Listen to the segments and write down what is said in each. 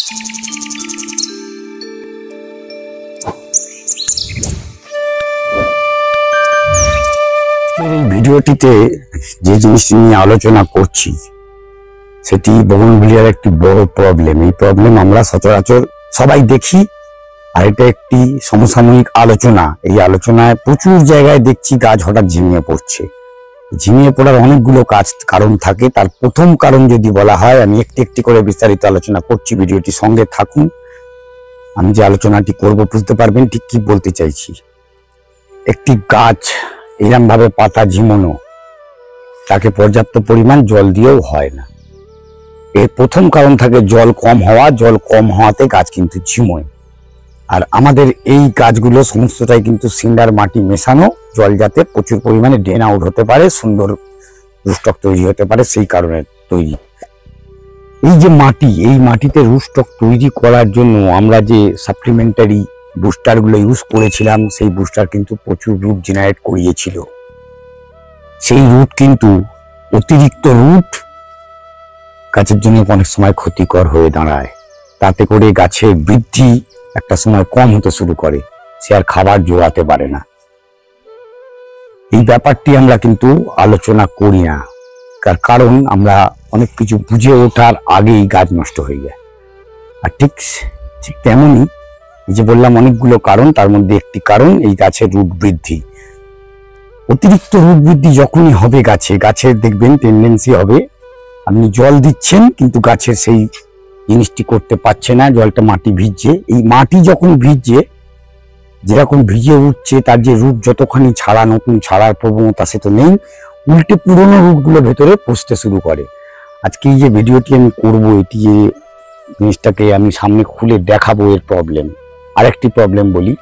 এই ভিডিওটিতে যে জিনিসটি নিয়ে আলোচনা করছি সেটি বোগনভিলিয়ার একটি বড় প্রবলেম। এই প্রবলেম আমরা সচরাচর সবাই দেখি, আর এটা একটি সমসাময়িক আলোচনা। এই আলোচনায় প্রচুর জায়গায় দেখছি গাছ হঠাৎ ঝিমিয়ে পড়ছে। ঝিমিয়ে পড়ার অনেকগুলো কারণ থাকে। তার প্রথম কারণ যদি বলা হয়, আমি একটি একটি করে বিস্তারিত আলোচনা করছি, ভিডিওটি সঙ্গে থাকুন। আমি যে আলোচনাটি করব বুঝতে পারবেন ঠিক কি বলতে চাইছি। একটি গাছ এরকম ভাবে পাতা ঝিমানো, তাকে পর্যাপ্ত পরিমাণ জল দিয়েও হয় না। এর প্রথম কারণ থাকে জল কম হওয়া। জল কম হওয়াতে গাছ কিন্তু ঝিমোয়। আর আমাদের এই গাছগুলো সমস্তটাই কিন্তু সিন্ডার মাটি মেশানো, জল যাতে প্রচুর পরিমাণে ড্রেন আউট হতে পারে, সুন্দর রুটস্টক তৈরি হতে পারে, সেই কারণে তৈরি। এই যে মাটি, এই মাটিতে রুটস্টক তৈরি করার জন্য আমরা যে সাপ্লিমেন্টারি বুস্টার গুলো ইউজ করেছিলাম, সেই বুস্টার কিন্তু প্রচুর রুট জেনারেট করিয়েছিল। সেই রুট কিন্তু অতিরিক্ত রুট গাছের জন্য অনেক সময় ক্ষতিকর হয়ে দাঁড়ায়। তাতে করে গাছের বৃদ্ধি একটা সময় কম হতে শুরু করে, সে আর খাবার জোগাতে পারে না। এই ব্যাপারটি আমরা কিন্তু আলোচনা করি না, তার কারণ আমরা অনেক কিছু বুঝে ওঠার আগেই গাছ নষ্ট হয়ে যায়। আর ঠিক তেমনই যে বললাম অনেকগুলো কারণ, তার মধ্যে একটি কারণ এই গাছের রুট বৃদ্ধি। অতিরিক্ত রুট বৃদ্ধি যখনই হবে গাছের দেখবেন টেন্ডেন্সি হবে, আপনি জল দিচ্ছেন কিন্তু গাছের সেই জিনিসটি করতে পারছে না, জলটা মাটি ভিজছে। এই মাটি যখন ভিজছে, যেরকম ভিজে উঠছে, তার যে রুট যতখানি ছাড়া, নতুন ছাড়ার প্রবণতা সে তো নেই, উল্টে পুরোনো রুটগুলো ভেতরে পচতে শুরু করে। আজকে এই যে ভিডিওটি আমি করবো, এটি যে জিনিসটাকে আমি সামনে খুলে দেখাবো, এর প্রবলেম। আরেকটি প্রবলেম বলি,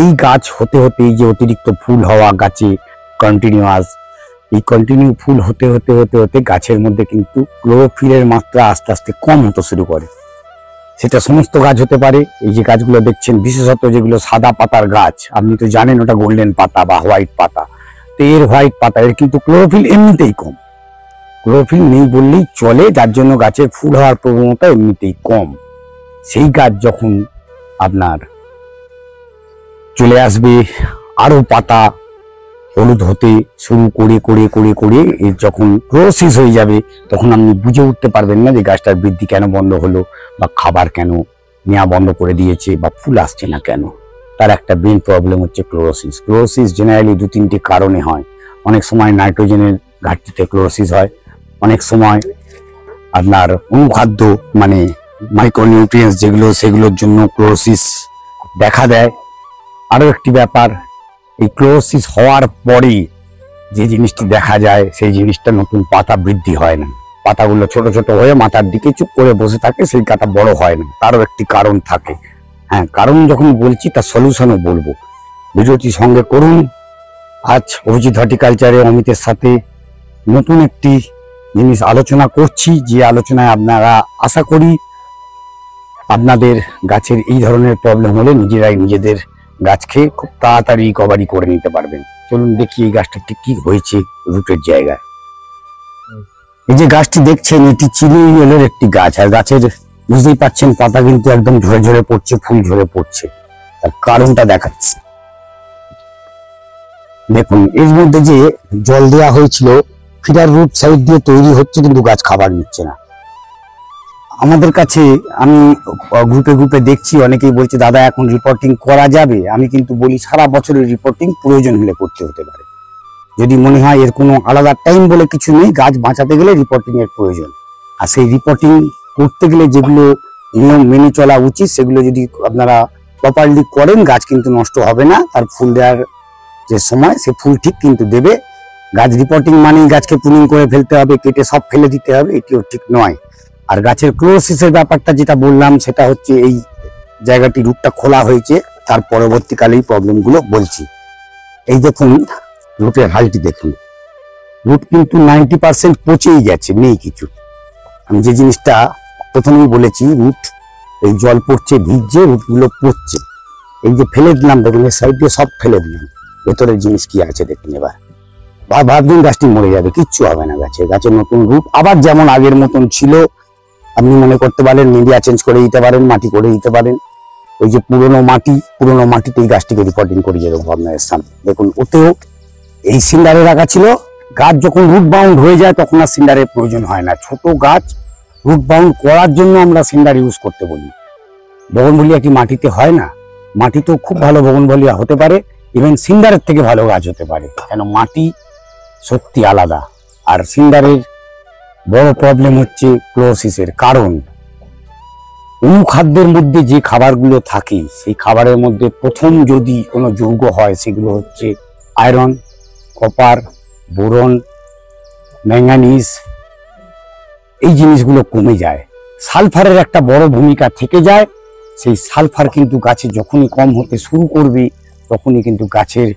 এই গাছ হতে হতে এই যে অতিরিক্ত ফুল হওয়া গাছে কন্টিনিউয়াস, এই কন্টিনিউ ফুল হতে হতে হতে হতে গাছের মধ্যে কিন্তু ক্লোরোফিলের মাত্রা আস্তে আস্তে কম হতে শুরু করে। সেটা সমস্ত গাছ হতে পারে। এই যে গাছগুলো দেখছেন, বিশেষত যেগুলো সাদা পাতার গাছ, আপনি তো জানেন ওটা গোল্ডেন পাতা বা হোয়াইট পাতা। তো এর হোয়াইট পাতা, এর কিন্তু ক্লোরোফিল এমনিতেই কম, ক্লোরোফিল নেই বললেই চলে, যার জন্য গাছের ফুল হওয়ার প্রবণতা এমনিতেই কম। সেই গাছ যখন আপনার চলে আসবে আরো পাতা হলুদ হতে শুরু করে করে করে করে এর যখন ক্লোরোসিস হয়ে যাবে, তখন আপনি বুঝে উঠতে পারবেন না যে গাছটার বৃদ্ধি কেন বন্ধ হলো, বা খাবার কেন নেওয়া বন্ধ করে দিয়েছে, বা ফুল আসছে না কেন। তার একটা মেইন প্রবলেম হচ্ছে ক্লোরোসিস। ক্লোরোসিস জেনারেলি 2-3টি কারণে হয়। অনেক সময় নাইট্রোজেনের ঘাটতিতে ক্লোরোসিস হয়, অনেক সময় আপনার অনুখাদ্য মানে মাইক্রোনিউট্রিয়েন্টস যেগুলো, সেগুলোর জন্য ক্লোরোসিস দেখা দেয়। আরো একটি ব্যাপার, এই ক্লোরোসিস হওয়ার পরেই যে জিনিসটি দেখা যায়, সেই জিনিসটা নতুন পাতা বৃদ্ধি হয় না। পাতাগুলো ছোট ছোট হয়ে মাথার দিকে চুপ করে বসে থাকে, সেই পাতা বড় হয় না। তারও একটি কারণ থাকে। হ্যাঁ, কারণ যখন বলছি তার সলিউশনও বলবো। ভিডিওটি সঙ্গে করুন। আজ অভিজিৎ হর্টিকালচারে অমিতের সাথে নতুন একটি জিনিস আলোচনা করছি, যে আলোচনায় আপনারা আশা করি আপনাদের গাছের এই ধরনের প্রবলেম হলে নিজেরাই নিজেদের গাছকে খুব তাড়াতাড়ি রিকভারি করে নিতে পারবেন। চলুন দেখি এই গাছটা ঠিক কি হয়েছে রুটের জায়গায়। এই যে গাছটি দেখছেন, এটি চিলি ইয়েলোর একটি গাছ। আর গাছের বুঝতেই পাচ্ছেন পাতা কিন্তু একদম ঝরে ঝরে পড়ছে, ফুল ঝরে পড়ছে। তার কারণটা দেখাচ্ছি। দেখুন, এর মধ্যে যে জল দেওয়া হয়েছিল, ফিডার রুট সাইড দিয়ে তৈরি হচ্ছে, কিন্তু গাছ খাবার নিচ্ছে না। আমাদের কাছে আমি গ্রুপে গ্রুপে দেখছি, অনেকেই বলছে দাদা এখন রিপোর্টিং করা যাবে। আমি কিন্তু বলি সারা বছরের রিপোর্টিং প্রয়োজন হলে করতে হতে পারে। যদি মনে হয় এর কোনো আলাদা টাইম বলে কিছু নেই, গাছ বাঁচাতে গেলে রিপোর্টিং এর প্রয়োজন। আর সেই রিপোর্টিং করতে গেলে যেগুলো নিয়ম মেনে চলা উচিত, সেগুলো যদি আপনারা প্রপারলি করেন, গাছ কিন্তু নষ্ট হবে না। তার ফুল দেওয়ার যে সময়, সে ফুল ঠিক কিন্তু দেবে। গাছ রিপোর্টিং মানেই গাছকে প্রুনিং করে ফেলতে হবে, কেটে সব ফেলে দিতে হবে, এটিও ঠিক নয়। আর গাছের ক্লোরোসিসের ব্যাপারটা যেটা বললাম, সেটা হচ্ছে এই জায়গাটি রুটটা খোলা হয়েছে, তার পরবর্তীকালে এই প্রবলেমগুলো বলছি। এই দেখুন রুটের হালটি দেখুন, রুট কিন্তু 90% পচেই গেছে, নেই কিছু। আমি যে জিনিসটা প্রথমেই বলেছি, রুট এই জল পড়ছে, ভিজছে, রুটগুলো পচছে। এই যে ফেলে দিলাম, দেখুন এর সাইড দিয়ে সব ফেলে দিলাম, ভেতরের জিনিস কি আছে দেখুন। এবার ভাবদিন গাছটি মরে যাবে, কিচ্ছু হবে না গাছের নতুন রুট আবার যেমন আগের মতন ছিল আপনি মনে করতে পারেন মিডিয়া চেঞ্জ করে দিতে পারেন, মাটি করে দিতে পারেন। ওই যে পুরনো মাটিতেই গাছটিকে রিপোর্টিং করিয়ে দেবো আপনাদের সামনে। দেখুন, ওতেও এই সিন্ডারে রাখা ছিল। গাছ যখন রুট বাউন্ড হয়ে যায় তখন আর সিন্ডারের প্রয়োজন হয় না। ছোট গাছ রুট বাউন্ড করার জন্য আমরা সিন্ডার ইউজ করতে বলি। বগনভেলিয়া কি মাটিতে হয় না? মাটিতেও খুব ভালো বগনভেলিয়া হতে পারে, ইভেন সিন্ডারের থেকে ভালো গাছ হতে পারে, কেন মাটি সত্যি আলাদা। আর সিন্ডারের বড় প্রবলেম হচ্ছে ক্লোসিসের কারণ অনুখাদ্যের মধ্যে যে খাবারগুলো থাকে সেই খাবারের মধ্যে প্রথম যদি কোনো যৌগ হয় সেগুলো হচ্ছে আয়রন, কপার, বোরন, ম্যাঙ্গানিজ। এই জিনিসগুলো কমে যায়। সালফারের একটা বড় ভূমিকা থেকে যায়। সেই সালফার কিন্তু গাছে যখনই কম হতে শুরু করবে তখনই কিন্তু গাছের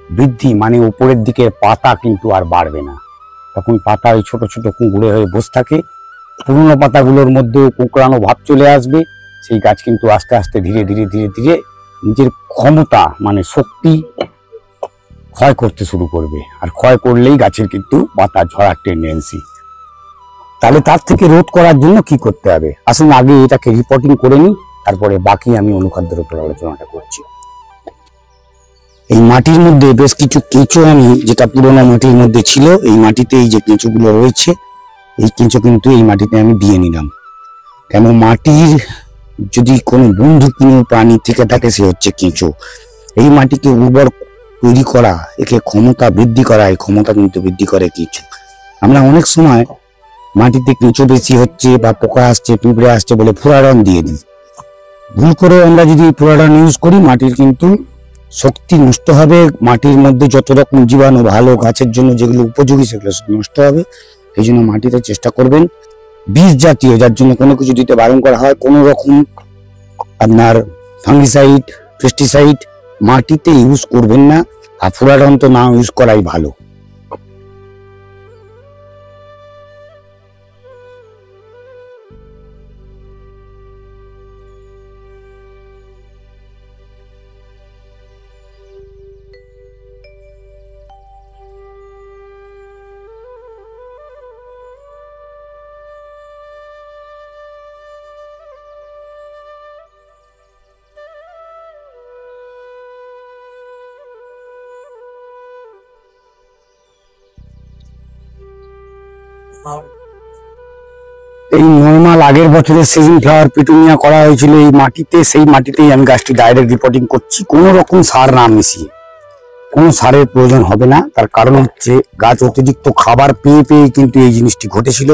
বৃদ্ধি মানে উপরের দিকের পাতা কিন্তু আর বাড়বে না। তখন পাতা ওই ছোট ছোট কুঁকড়ে হয়ে বসে থাকে। পুরনো পাতাগুলোর মধ্যেও কুঁকড়ানো ভাব চলে আসবে। সেই গাছ কিন্তু আস্তে আস্তে ধীরে ধীরে নিজের ক্ষমতা মানে শক্তি ক্ষয় করতে শুরু করবে। আর ক্ষয় করলেই গাছের কিন্তু পাতা ঝরার টেন্ডেন্সি। তাহলে তার থেকে রোধ করার জন্য কি করতে হবে? আসুন আগে এটাকে রিপোর্টিং করে নিই, তারপরে বাকি আমি অনুখাদ্যের উপর আলোচনাটা করছি। এই মাটির মধ্যে বেশ কিছু কেঁচো আমি যেটা পুরোনো মাটির মধ্যে ছিল, এই মাটিতে এই যে কেঁচোগুলো রয়েছে এই কেঁচো কিন্তু এই মাটিতে আমি দিয়ে নিলাম। কেন মাটির যদি কোনো বন্ধু কোনো প্রাণী থেকে থাকে সে হচ্ছে কেঁচো। এই মাটিকে উর্বর তৈরি করা, একে ক্ষমতা বৃদ্ধি করা, এই ক্ষমতা কিন্তু বৃদ্ধি করে কেঁচো। আমরা অনেক সময় মাটিতে কেঁচো বেশি হচ্ছে বা পোকা আসছে, পিঁপড়ে আসছে বলে ফুরাডন দিয়ে দিই। ভুল করে আমরা যদি ফুরাডন ইউজ করি মাটির কিন্তু শক্তি নষ্ট হবে। মাটির মধ্যে যত রকম জীবাণু ভালো গাছের জন্য যেগুলো উপযোগী সেগুলো নষ্ট হবে। এই জন্য মাটিতে চেষ্টা করবেন বীজ জাতীয়, যার জন্য কোনো কিছু দিতে বারণ করা হয়, কোনো রকম আপনার ফাঙ্গিসাইড, পেস্টিসাইড মাটিতে ইউজ করবেন না। আর ফুরাডন তো না ইউজ করাই ভালো। এই নর্মাল আগের বছরের সিজন ফ্লাওয়ার পিটুনিয়া করা হয়েছিল এই মাটিতে, সেই মাটিতেই আমি গাছটি ডাইরেক্ট রিপোর্টিং করছি, কোনো রকম সার না মিশিয়ে। কোনো সারের প্রয়োজন হবে না। তার কারণ হচ্ছে গাছ অতিরিক্ত খাবার পেয়ে পেয়ে কিন্তু এই জিনিসটি ঘটেছিল।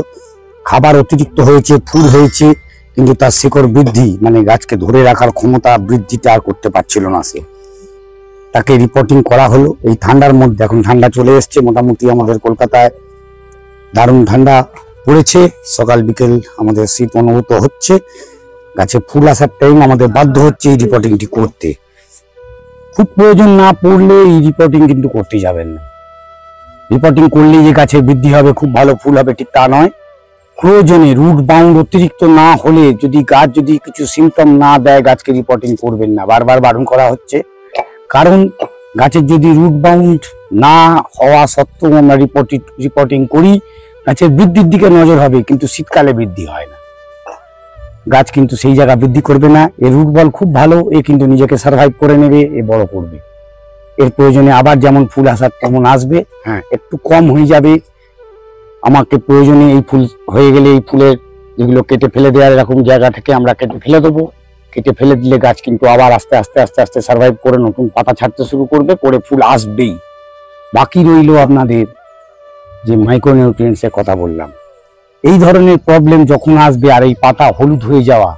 খাবার অতিরিক্ত হয়েছে, ফুল হয়েছে, কিন্তু তার শিকড় বৃদ্ধি মানে গাছকে ধরে রাখার ক্ষমতা বৃদ্ধিটা আর করতে পারছিল না সে। তাকে রিপোর্টিং করা হলো এই ঠান্ডার মধ্যে। এখন ঠান্ডা চলে এসছে, মোটামুটি আমাদের কলকাতায় দারুণ ঠান্ডা পড়েছে। সকাল বিকেল আমাদের শীত অনুভূত হচ্ছে। গাছে ফুল আসার টাইম আমাদের বাধ্য হচ্ছে এই রিপোর্টিংটি করতে। খুব প্রয়োজন না পড়লে এই রিপোর্টিং কিন্তু করতে যাবেন না। রিপোর্টিং করলেই যে গাছের বৃদ্ধি হবে, খুব ভালো ফুল হবে, ঠিক তা নয়। প্রয়োজনে রুট বাউন্ড অতিরিক্ত না হলে, যদি গাছ যদি কিছু সিমটম না দেয় গাছকে রিপোর্টিং করবেন না। বারবার বারণ করা হচ্ছে, কারণ গাছের যদি রুট বাউন্ড না হওয়া সত্ত্বেও আমরা রিপোর্টিং করি গাছের বৃদ্ধির দিকে নজর হবে, কিন্তু শীতকালে বৃদ্ধি হয় না। গাছ কিন্তু সেই জায়গা বৃদ্ধি করবে না। এর রুট বল খুব ভালো, এ কিন্তু নিজেকে সার্ভাইভ করে নেবে, এ বড় করবে। এর প্রয়োজনে আবার যেমন ফুল আসার তেমন আসবে, হ্যাঁ একটু কম হয়ে যাবে। আমাকে প্রয়োজনে এই ফুল হয়ে গেলে এই ফুলের যেগুলো কেটে ফেলে দেওয়ার এরকম জায়গা থেকে আমরা কেটে ফেলে দেবো। কেটে ফেলে দিলে গাছ কিন্তু আবার আস্তে আস্তে আস্তে আস্তে সার্ভাইভ করে নতুন পাতা ছাড়তে শুরু করবে, পরে ফুল আসবেই। বাকি রইল আপনাদের যে মাইক্রোনিউট্রিয়েন্টসের কথা বললাম। এই ধরনের প্রবলেম যখন আসবে আর এই পাতা হলুদ হয়ে যাওয়া,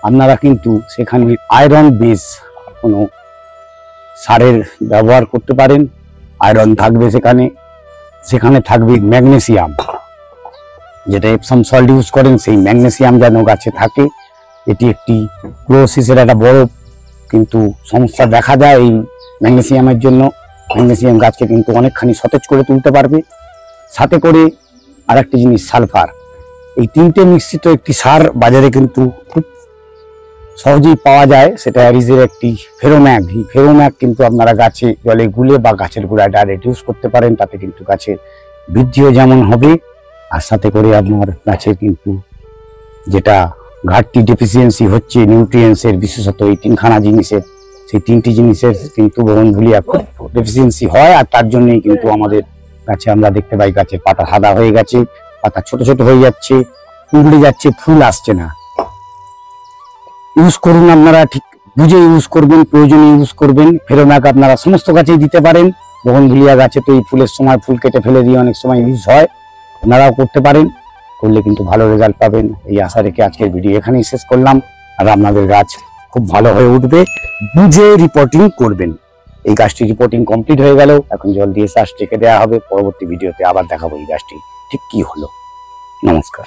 আপনারা কিন্তু সেখানে আয়রন বেস কোনো সারের ব্যবহার করতে পারেন। আয়রন থাকবে সেখানে থাকবে ম্যাগনেসিয়াম, যেটা এপসম সল্ট ইউজ করেন সেই ম্যাগনেসিয়াম যেন গাছে থাকে। এটি একটি ক্লোসিসের একটা বড় কিন্তু সমস্যা দেখা যায় এই ম্যাগনেসিয়ামের জন্য। ম্যাগনেসিয়াম গাছকে কিন্তু অনেকখানি সতেজ করে তুলতে পারবে। সাথে করে আরেকটি জিনিস সালফার। এই তিনটে মিশ্রিত একটি সার বাজারে কিন্তু খুব সহজেই পাওয়া যায়, সেটা অ্যারিজের একটি ফেরোম্যাগ। এই ফেরোম্যাগ কিন্তু আপনারা গাছে জলে গুলে বা গাছের গোড়ায় ডাইরেক্ট ইউজ করতে পারেন। তাতে কিন্তু গাছের বৃদ্ধিও যেমন হবে, আর সাথে করে আপনার গাছের কিন্তু যেটা ঘাটতি ডেফিসিয়েন্সি হচ্ছে নিউট্রিয়েন্টসের, বিশেষত এই তিনখানা জিনিসের, সেই তিনটি জিনিসের কিন্তু বগনভিলিয়া খুব ডেফিসিয়েন্সি হয়। আর তার জন্যই কিন্তু আমাদের গাছে আমরা দেখতে পাই গাছের পাতা সাদা হয়ে গেছে, পাতা ছোট ছোট হয়ে যাচ্ছে, কুঁকড়ে যাচ্ছে, ফুল আসছে না। ইউজ করুন, আপনারা ঠিক বুঝে ইউজ করবেন, প্রয়োজনে ইউজ করবেন। ফেরোম্যাক আপনারা সমস্ত গাছেই দিতে পারেন। বগনভিলিয়া গাছে তো এই ফুলের সময় ফুল কেটে ফেলে দিয়ে অনেক সময় ইউজ হয়, আপনারাও করতে পারেন, করলে কিন্তু ভালো রেজাল্ট পাবেন। এই আশা রেখে আজকের ভিডিও এখানেই শেষ করলাম। আর আপনাদের গাছ খুব ভালো হয়ে উঠবে, বুঝে রিপোর্টিং করবেন। এই গাছটি রিপোর্টিং কমপ্লিট হয়ে গেল, এখন জল দিয়ে শ্বাস রেখে দেওয়া হবে। পরবর্তী ভিডিওতে আবার দেখাবো এই গাছটি ঠিক কি হলো। নমস্কার।